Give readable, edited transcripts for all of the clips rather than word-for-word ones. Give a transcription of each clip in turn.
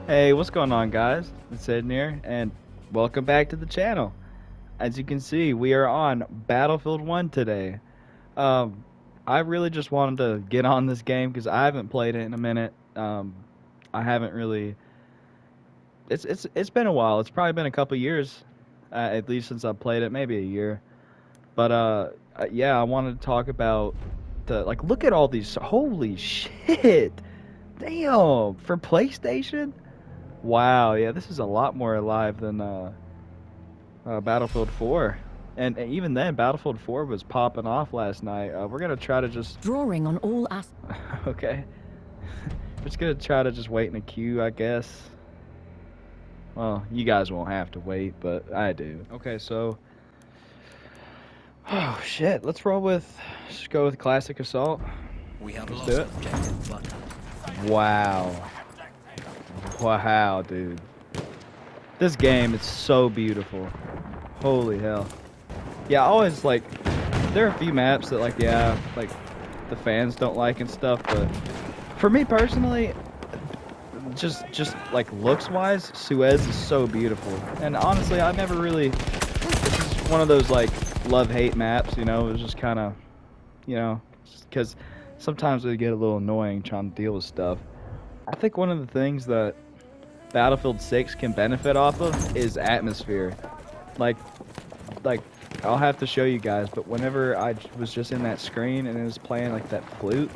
Hey, what's going on, guys? It's Ed here, and welcome back to the channel. As you can see, we are on Battlefield 1 today. Um, I really just wanted to get on this game because I haven't played it in a minute. I haven't really. It's been a while. It's probably been a couple years, at least since I played it, maybe a year. But yeah, I wanted to talk about the Look at all these. Holy shit! Damn, for PlayStation. Wow, yeah, this is a lot more alive than Battlefield 4. And even then, Battlefield 4 was popping off last night. We're gonna try to just Drawing on all okay. We're just gonna try to just wait in a queue, I guess. Well, you guys won't have to wait, but I do. Okay, so oh shit, let's roll with just go with Classic Assault. We have Let's lost do it. objective Butter. Wow. Wow, dude. This game is so beautiful. Holy hell. Yeah, I always there are a few maps that the fans don't like and stuff, but for me personally, just like looks wise, Suez is so beautiful. And honestly, I never really, this is one of those love-hate maps, you know. It was just kind of, you know, because sometimes they get a little annoying trying to deal with stuff. I think one of the things that Battlefield 6 can benefit off of is atmosphere. Like I'll have to show you guys, but whenever I was just in that screen and it was playing like that flute,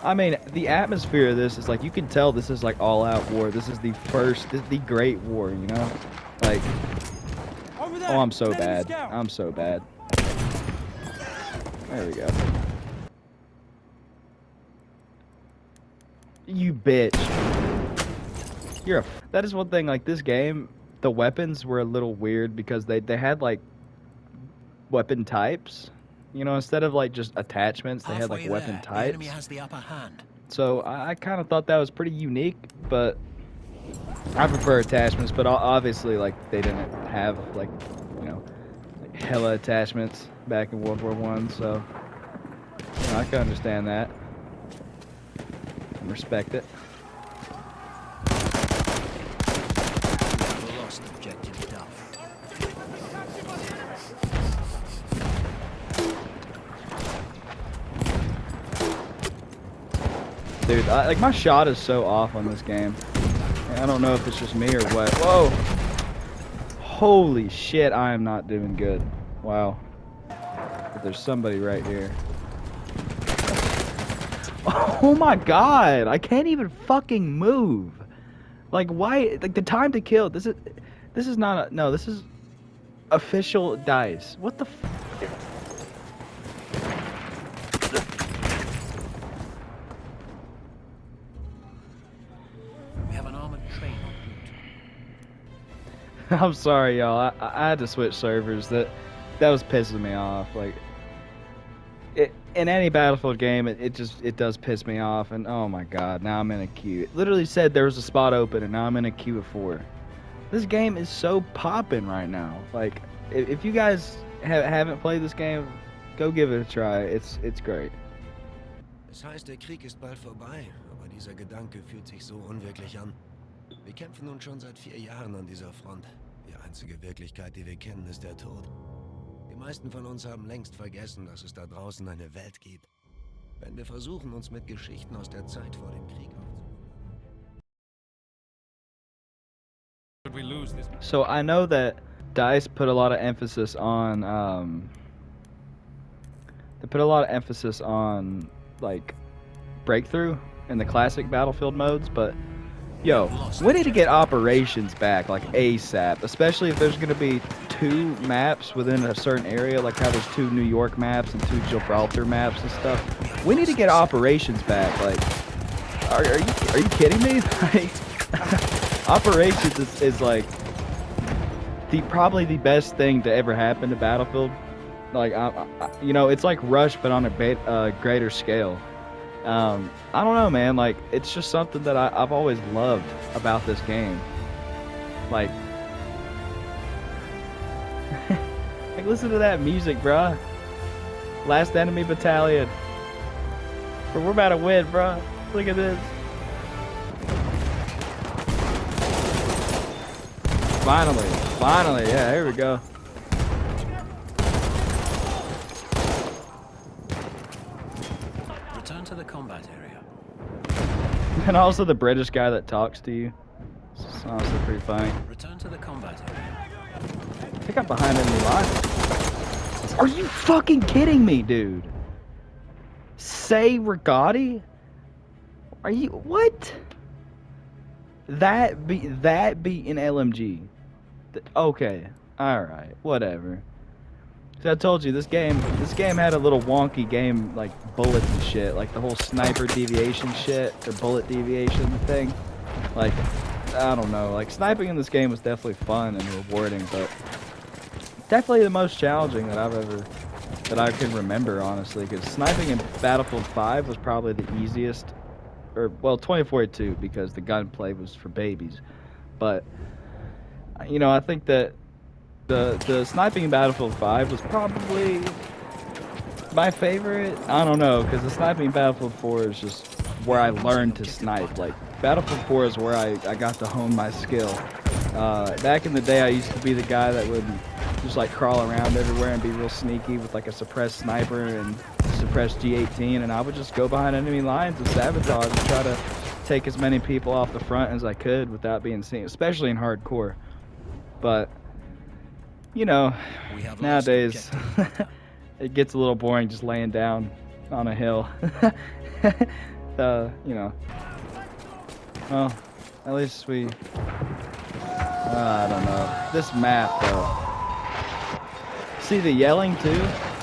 I mean, the atmosphere of this is you can tell this is all out war. This is the great war, you know? Like, oh, I'm so bad. I'm so bad. There we go. You bitch. That is one thing, this game, the weapons were a little weird because they had weapon types. You know, instead of just attachments, they had weapon types. The enemy has the upper hand. So I kind of thought that was pretty unique, but I prefer attachments, but obviously they didn't have you know, hella attachments back in World War I, so you know, I can understand that and respect it. We have lost objective Duff. Dude, my shot is so off on this game. I don't know if it's just me or what. Whoa! Holy shit, I am not doing good. Wow. But there's somebody right here. Oh my god! I can't even fucking move. Why? The time to kill. This is not a, no, this is official dice. What the f? We have an armored train en route. I'm sorry, y'all. I had to switch servers. That was pissing me off. In any Battlefield game, it does piss me off. And oh my god, now I'm in a queue. It literally said there was a spot open, and now I'm in a queue of 4. This game is so popping right now. If you guys haven't played this game, go give it a try. It's great. Es heißt, der Krieg ist bald vorbei, aber dieser Gedanke fühlt sich so unwirklich an. Wir kämpfen nun schon seit 4 Jahren an dieser Front. Die einzige Wirklichkeit, die wir kennen, ist der Tod. Die meisten von uns haben längst vergessen, dass es da draußen eine Welt gibt. Wenn wir versuchen, uns mit Geschichten aus der Zeit vor dem Krieg So I know that DICE put a lot of emphasis on breakthrough in the classic Battlefield modes, but yo, we need to get operations back ASAP, especially if there's gonna be 2 maps within a certain area, like how there's 2 New York maps and 2 Gibraltar maps and stuff. We need to get operations back. Are you kidding me? Operations is probably the best thing to ever happen to Battlefield. You know, it's like Rush, but on a greater scale. I don't know, man. It's just something that I've always loved about this game. Listen to that music, bruh. Last Enemy Battalion. We're about to win, bruh. Look at this. Finally. Finally. Yeah, here we go. Return to the combat area. And also the British guy that talks to you. It's honestly pretty funny. Return to the combat area. I got behind enemy line. Are you fucking kidding me, dude? Say Rigotti? Are you what? That be an LMG. Okay, all right, whatever. So I told you this game had a little wonky game like bullets and shit, like the whole sniper deviation shit or bullet deviation thing. Like I don't know, like sniping in this game was definitely fun and rewarding, but definitely the most challenging that I can remember, honestly, because sniping in Battlefield 5 was probably the easiest, or well 2042 because the gunplay was for babies, but you know I think that the sniping in Battlefield 5 was probably my favorite. I don't know, because the sniping in Battlefield 4 is just where I learned to snipe. Like Battlefield 4 is where I got to hone my skill. Back in the day I used to be the guy that would just like crawl around everywhere and be real sneaky with like a suppressed sniper and suppressed G18, and I would just go behind enemy lines and sabotage and try to take as many people off the front as I could without being seen, especially in hardcore. But you know, nowadays it gets a little boring just laying down on a hill. You know, well, at least we I don't know, this map though. See the yelling too?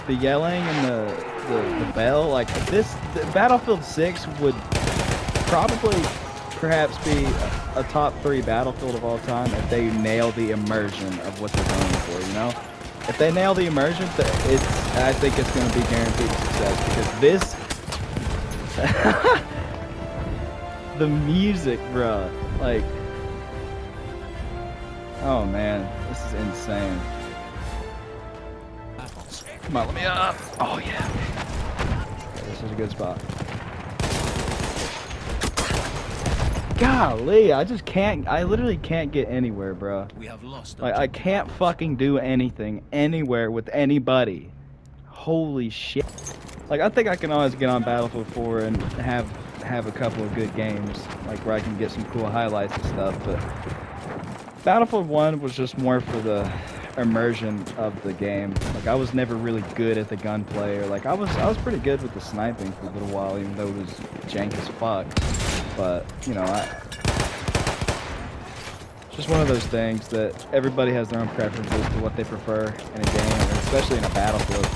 The yelling and the bell, like this, Battlefield 6 would probably perhaps be a top 3 Battlefield of all time if they nail the immersion of what they're going for, you know? If they nail the immersion, I think it's going to be guaranteed success, because this, the music, bruh, like, oh man, this is insane. Come on, let me up. Oh yeah. Okay, this is a good spot. Golly, I just can't. I literally can't get anywhere, bro. We have lost. Like I can't fucking do anything anywhere with anybody. Holy shit. Like I think I can always get on Battlefield 4 and have a couple of good games, like where I can get some cool highlights and stuff. But Battlefield 1 was just more for the immersion of the game. Like I was never really good at the gunplay, or like I was pretty good with the sniping for a little while, even though it was jank as fuck. But you know, it's just one of those things that everybody has their own preferences to what they prefer in a game, especially in a Battlefield.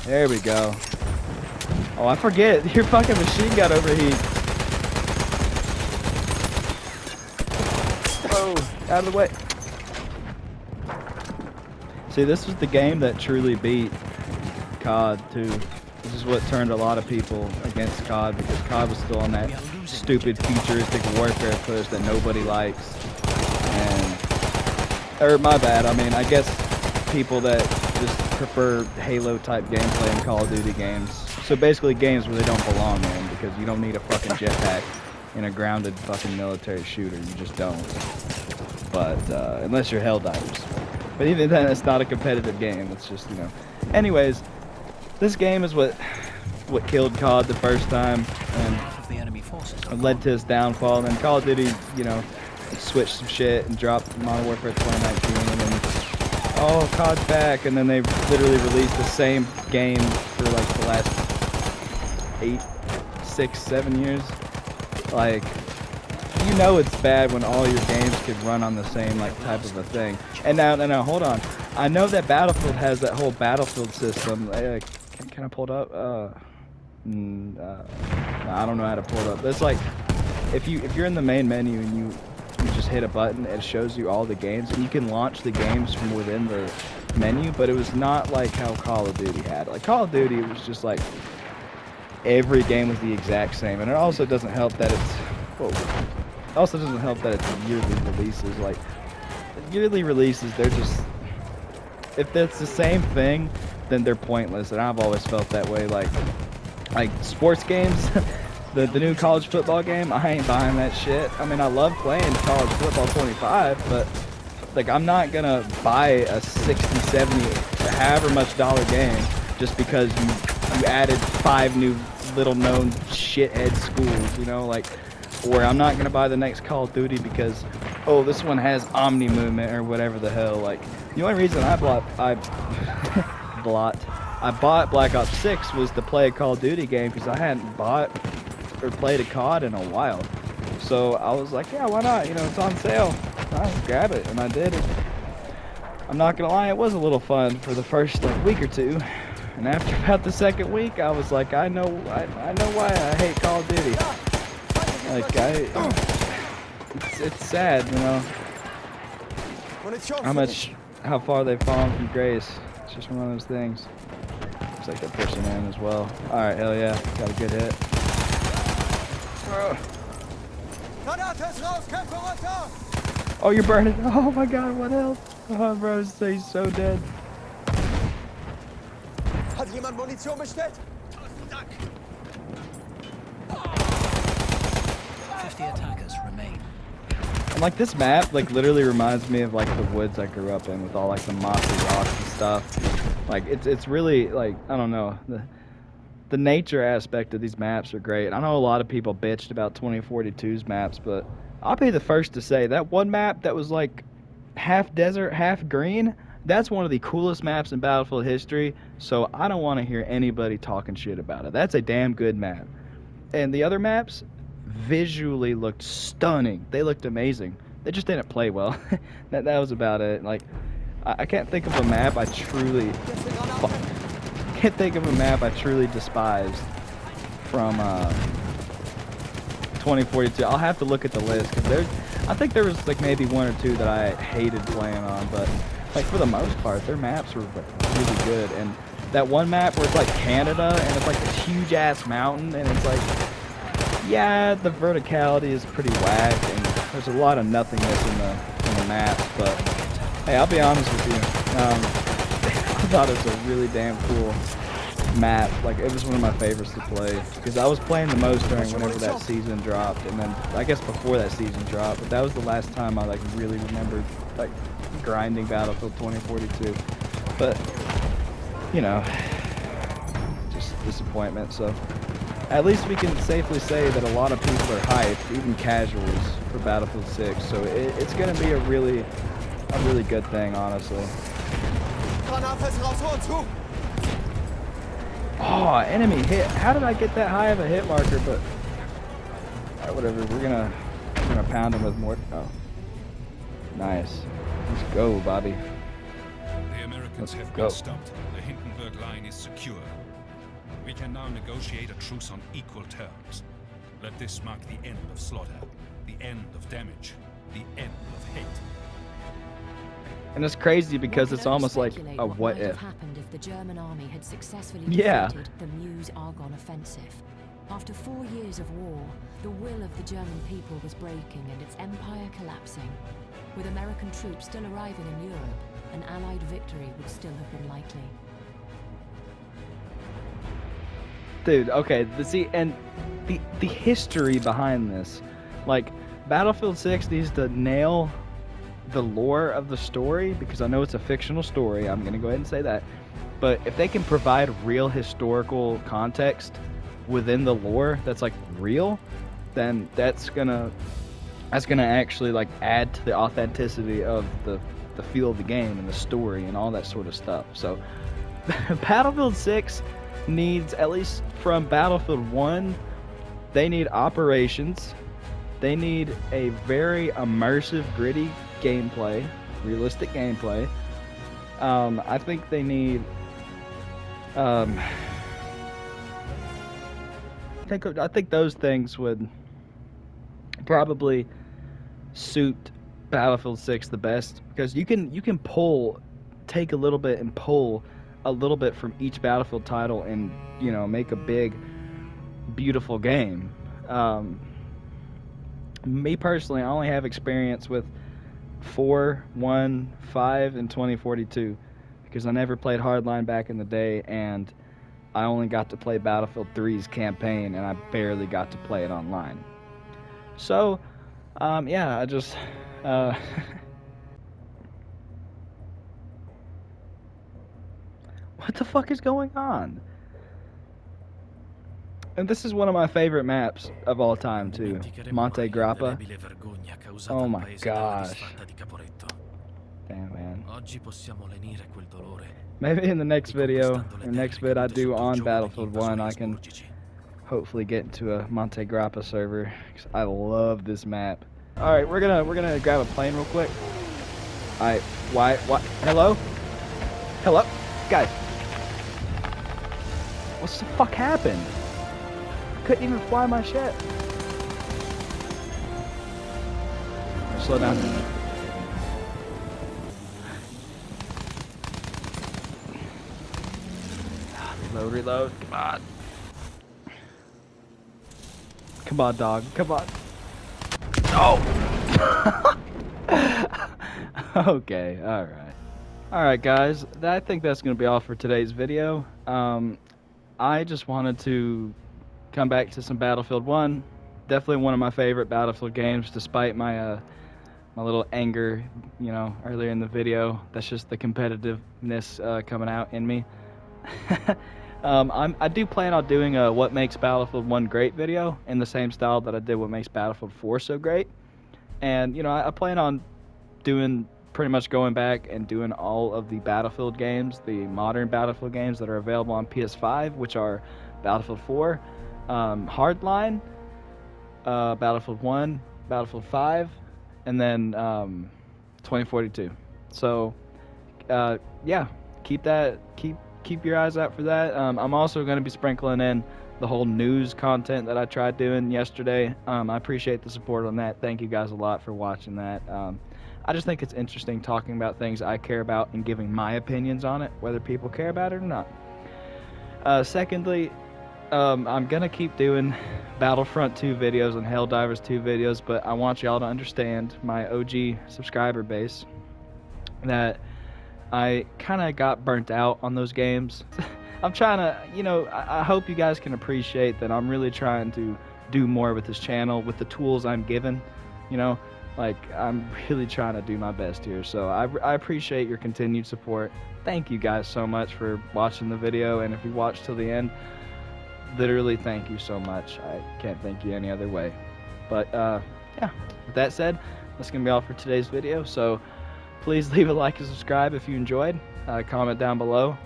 There we go. Oh, I forget, your fucking machine gun overheat. Out of the way. See, this was the game that truly beat COD too. This is what turned a lot of people against COD, because COD was still on that stupid futuristic warfare push that nobody likes. Or my bad, I mean, I guess people that just prefer Halo type gameplay in Call of Duty games. So basically games where they don't belong in, because you don't need a fucking jetpack in a grounded fucking military shooter. You just don't. But unless you're Helldivers. But even then, it's not a competitive game. It's just, you know. Anyways, this game is what killed COD the first time, and led to his downfall. And then Call of Duty, you know, switched some shit and dropped Modern Warfare 2019, and then oh, COD's back, and then they literally released the same game for like the last 8, 6, 7 years. Like, you know it's bad when all your games could run on the same like type of a thing. And now hold on. I know that Battlefield has that whole Battlefield system. Can I pull it up? No, I don't know how to pull it up. It's like if you're in the main menu and you just hit a button, it shows you all the games, and you can launch the games from within the menu. But it was not like how Call of Duty had. Like Call of Duty, it was just like every game was the exact same, and it also doesn't help that it's yearly releases. Like yearly releases, they're just, if it's the same thing, then they're pointless, and I've always felt that way. Like sports games, The new college football game, I ain't buying that shit. I mean, I love playing college football 25, but like I'm not gonna buy a 60, 70, however much dollar game just because you added 5 new little known shithead schools, you know, like, or I'm not gonna buy the next Call of Duty because, oh, this one has Omni movement or whatever the hell. Like, the only reason I bought Black Ops 6 was to play a Call of Duty game because I hadn't bought or played a COD in a while. So I was like, yeah, why not? You know, it's on sale. I'll grab it, and I did it. I'm not gonna lie, it was a little fun for the first like week or two, and after about the second week, I was like, I know why I hate Call of Duty. Like it's sad, you know, how far they've fallen from grace. It's just one of those things. Looks like they're pushing in as well. All right, hell yeah, got a good hit. Oh, you're burning. Oh my god, what else? Oh, bro, he's so dead. Hat jemand Munition bestellt? 50 attackers remain. And like this map, like literally reminds me of like the woods I grew up in with all like the mossy rocks and stuff. Like it's really like, I don't know, the nature aspect of these maps are great. I know a lot of people bitched about 2042's maps, but I'll be the first to say that one map that was like half desert, half green, that's one of the coolest maps in Battlefield history, so I don't want to hear anybody talking shit about it. That's a damn good map. And the other maps visually looked stunning. They looked amazing. They just didn't play well. that was about it. Like, I can't think of a map I truly despised from 2042. I'll have to look at the list because I think there was like maybe 1 or 2 that I hated playing on, but like for the most part, their maps were really good. And that one map where it's like Canada and it's like this huge ass mountain, and it's like, yeah, the verticality is pretty whack, and there's a lot of nothingness in the maps. But hey, I'll be honest with you, I thought it was a really damn cool map. Like, it was one of my favorites to play because I was playing the most during whenever that season dropped, and then I guess before that season dropped, but that was the last time I like really remembered like grinding Battlefield 2042. But you know, just disappointment. So at least we can safely say that a lot of people are hyped, even casuals, for Battlefield 6. So it's gonna be a really good thing, honestly. Oh, enemy hit. How did I get that high of a hit marker? But alright, whatever. We're gonna pound him with more. Oh, nice. Let's go, Bobby. The Americans have go. been stopped. The Hindenburg line is secure. We can now negotiate a truce on equal terms. Let this mark the end of slaughter, the end of damage, the end of hate. And it's crazy because it's almost like a what if. Happened if the German army had successfully Yeah. defeated the Meuse-Argonne offensive. After 4 years of war, the will of the German people was breaking and its empire collapsing. With American troops still arriving in Europe, an Allied victory would still have been likely. Dude, okay, the history behind this, like, Battlefield 6 needs to nail the lore of the story, because I know it's a fictional story, I'm gonna go ahead and say that, but if they can provide real historical context within the lore that's like real, then that's gonna actually like add to the authenticity of the feel of the game and the story and all that sort of stuff. So Battlefield 6 needs, at least from Battlefield 1, they need operations, they need a very immersive, gritty gameplay, realistic gameplay. I think they need I think those things would probably suit Battlefield 6 the best, because you can take a little bit and pull a little bit from each Battlefield title and, you know, make a big, beautiful game. Me personally, I only have experience with 4, 1, 5, and 2042 because I never played Hardline back in the day, and I only got to play Battlefield 3's campaign, and I barely got to play it online. So, yeah, I just, what the fuck is going on? And this is one of my favorite maps of all time, too. Monte Grappa. Oh my gosh. Damn, man. Maybe in the next video, or next vid I do on Battlefield 1, I can hopefully get into a Monte Grappa server, 'cause I love this map. Alright, we're gonna grab a plane real quick. Alright, why, hello? Hello? Guys. What the fuck happened? Couldn't even fly my shit. Slow down. Reload. Come on. Come on, dog. Come on. Oh! Okay, alright. Alright, guys. I think that's going to be all for today's video. I just wanted to come back to some Battlefield 1. Definitely one of my favorite Battlefield games, despite my my little anger, you know, earlier in the video. That's just the competitiveness coming out in me. I do plan on doing a What Makes Battlefield 1 Great video in the same style that I did What Makes Battlefield 4 So Great. And, you know, I plan on doing, pretty much going back and doing all of the Battlefield games, the modern Battlefield games that are available on PS5, which are Battlefield 4, Hardline, Battlefield 1, Battlefield 5, and then 2042. So, yeah, keep your eyes out for that. I'm also going to be sprinkling in the whole news content that I tried doing yesterday. I appreciate the support on that. Thank you guys a lot for watching that. I just think it's interesting talking about things I care about and giving my opinions on it, whether people care about it or not. Secondly, I'm going to keep doing Battlefront 2 videos and Helldivers 2 videos, but I want y'all to understand, my OG subscriber base, that I kind of got burnt out on those games. I'm trying to, you know, I hope you guys can appreciate that I'm really trying to do more with this channel, with the tools I'm given, you know, like I'm really trying to do my best here. So I appreciate your continued support. Thank you guys so much for watching the video, and if you watched till the end, literally thank you so much. I can't thank you any other way. But yeah, with that said, that's gonna be all for today's video. So please leave a like and subscribe if you enjoyed. Comment down below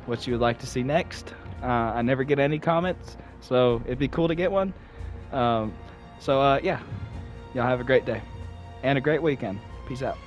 what you would like to see next. I never get any comments, so it'd be cool to get one. Yeah, y'all have a great day and a great weekend. Peace out.